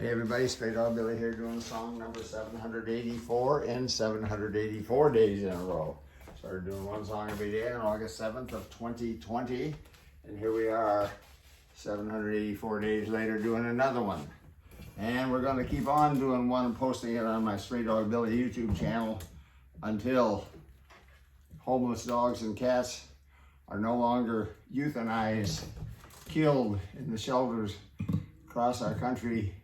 Hey everybody, Straydog Billy here doing song number 784 in 784 days in a row. Started doing one song every day on August 7th of 2020. And here we are 784 days later doing another one. And we're going to keep on doing one and posting it on my Straydog Billy YouTube channel until homeless dogs and cats are no longer euthanized, killed in the shelters across our country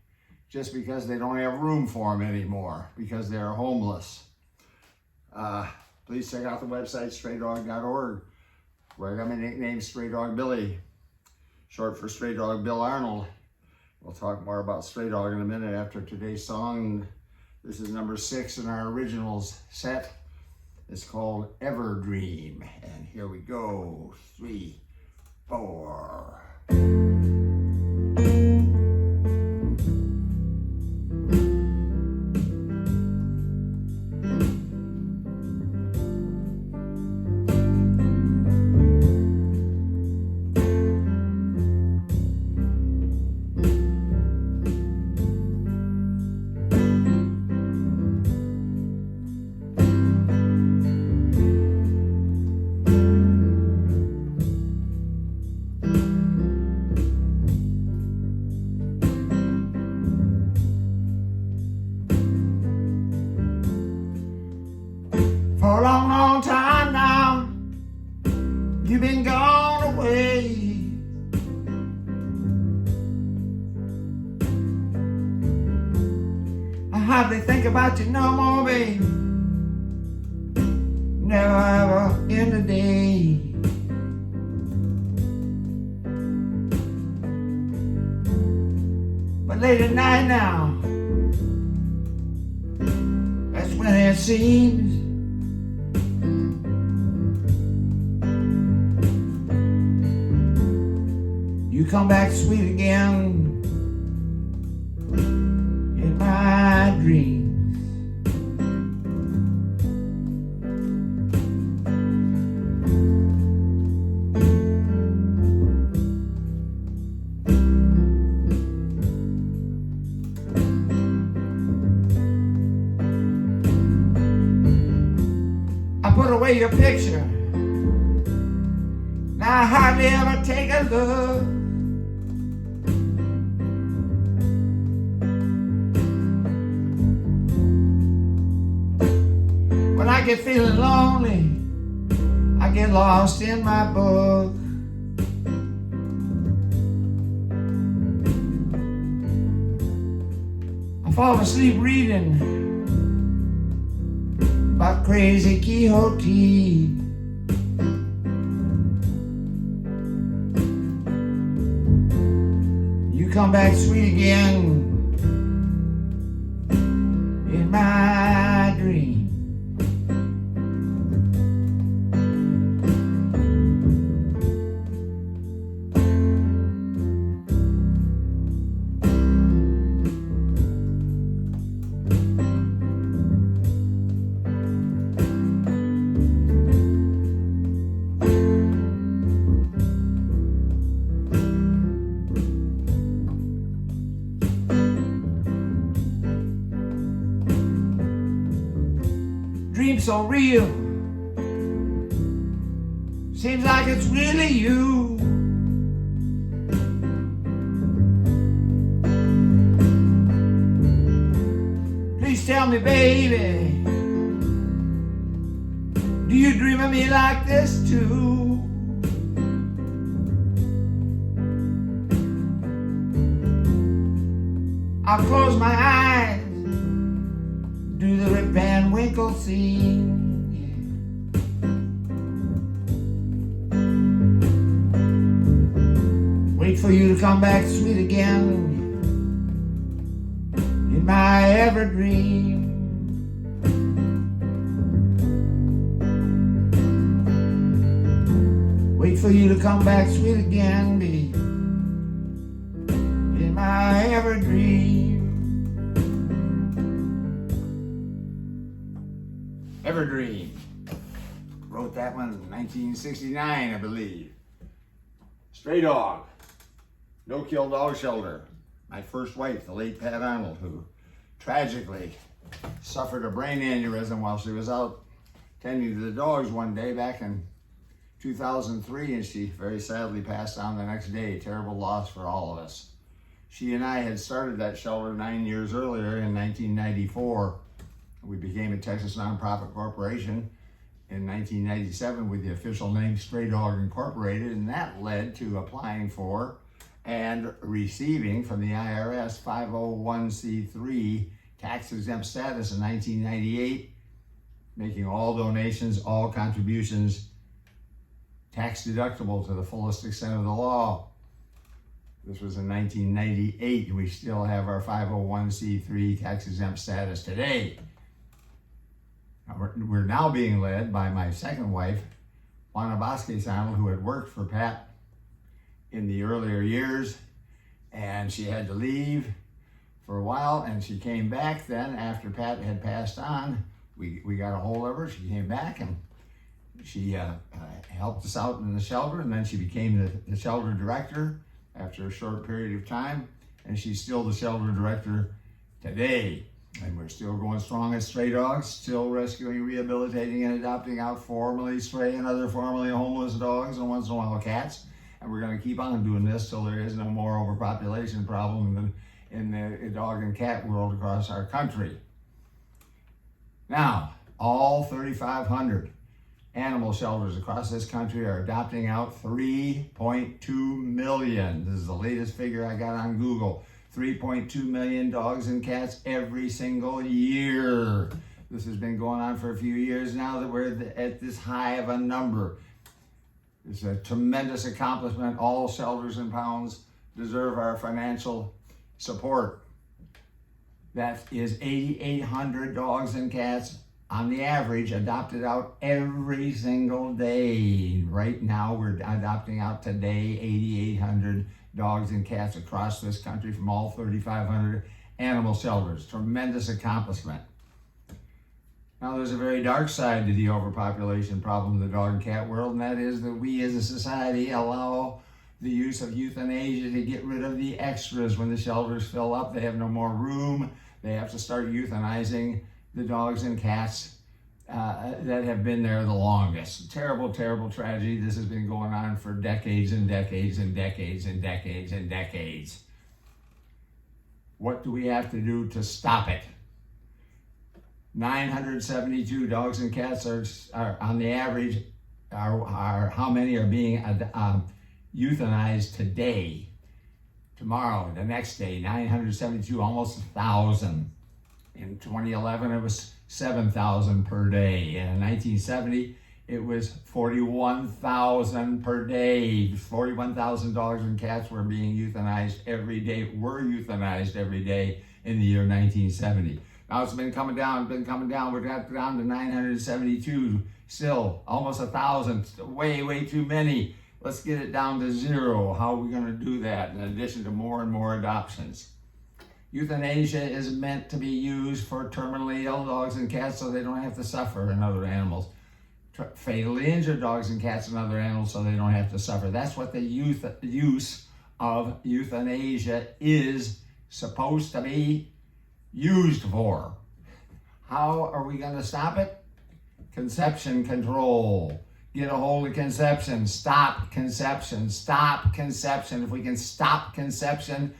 just because they don't have room for them anymore because they're homeless. Please check out the website straydog.org, where I got my nickname Straydog Billy, short for Stray Dog Bill Arnold. We'll talk more about Straydog in a minute after today's song. This is number 6 in our originals set. It's called Everdream. And here we go. 3, 4. For a long, long time now, you've been gone away. I hardly think about you no more, babe. Never ever in a day. But late at night now, that's when it seems you come back sweet again in my dreams. I put away your picture. Now I hardly ever take a look. When I get feeling lonely, I get lost in my book. I fall asleep reading about crazy Quixote. You come back sweet again in my dream. Dream so real, seems like it's really you. Please tell me, baby, do you dream of me like this too? I'll close my eyes, do the Rip Van Winkle scene. Wait for you to come back sweet again in my Everdream. Wait for you to come back sweet again, babe, in my Everdream. Everdream. Wrote that one in 1969, I believe. Straydog. No-kill dog shelter. my first wife, the late Pat Arnold, who tragically suffered a brain aneurysm while she was out tending to the dogs one day back in 2003, and she very sadly passed on the next day. Terrible loss for all of us. She and I had started that shelter 9 years earlier in 1994. We became a Texas nonprofit corporation in 1997 with the official name Straydog Incorporated, and that led to applying for and receiving from the IRS 501c3 tax-exempt status in 1998, making all donations, all contributions tax deductible to the fullest extent of the law. This was in 1998, and we still have our 501c3 tax-exempt status today. We're now being led by my second wife, Juana Vasquez Arnold, who had worked for Pat in the earlier years, and she had to leave for a while, and she came back then after Pat had passed on. We got a hold of her. She came back, and she helped us out in the shelter, and then she became the shelter director after a short period of time, and she's still the shelter director today. And we're still going strong as Straydogs, still rescuing, rehabilitating, and adopting out formerly stray and other formerly homeless dogs, and once in a while cats. And we're going to keep on doing this till there is no more overpopulation problem in the dog and cat world across our country. Now, all 3,500 animal shelters across this country are adopting out 3.2 million. This is the latest figure I got on Google. 3.2 million dogs and cats every single year. This has been going on for a few years now that we're at this high of a number. It's a tremendous accomplishment. All shelters and pounds deserve our financial support. That is 8,800 dogs and cats on the average adopted out every single day. Right now, we're adopting out today 8,800 dogs and cats across this country from all 3,500 animal shelters. Tremendous accomplishment. Now, there's a very dark side to the overpopulation problem in the dog and cat world, and that is that we as a society allow the use of euthanasia to get rid of the extras. When the shelters fill up, they have no more room. They have to start euthanizing the dogs and cats that have been there the longest. Terrible, terrible tragedy. This has been going on for decades and decades and decades and decades and decades. What do we have to do to stop it? 972 dogs and cats are on the average, are how many are being euthanized today. Tomorrow, the next day, 972, almost 1,000. In 2011, it was 7,000 per day. And in 1970, it was 41,000 per day. 41,000 dogs and cats were being euthanized every day, in the year 1970. Now it's been coming down. We got down to 972, still almost 1,000, way too many. Let's get it down to zero. How are we going to do that in addition to more and more adoptions? Euthanasia is meant to be used for terminally ill dogs and cats so they don't have to suffer, and other animals. Fatally injured dogs and cats and other animals so they don't have to suffer. That's what the use of euthanasia is supposed to be used for. How are we going to stop it? Conception control. Get a hold of conception. Stop conception. Stop conception. If we can stop conception,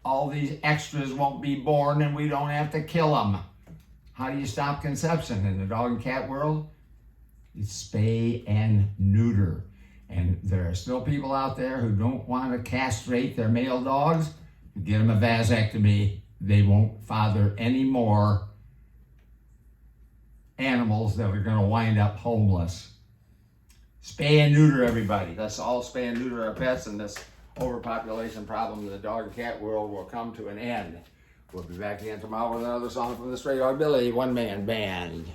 all these extras won't be born and we don't have to kill them. How do you stop conception in the dog and cat world? It's spay and neuter. And there are still people out there who don't want to castrate their male dogs. Get them a vasectomy. They won't father any more animals that are going to wind up homeless. Spay and neuter, everybody. Let's all spay and neuter our pets, and this overpopulation problem in the dog and cat world will come to an end. We'll be back again tomorrow with another song from the Straydog Billy One Man Band.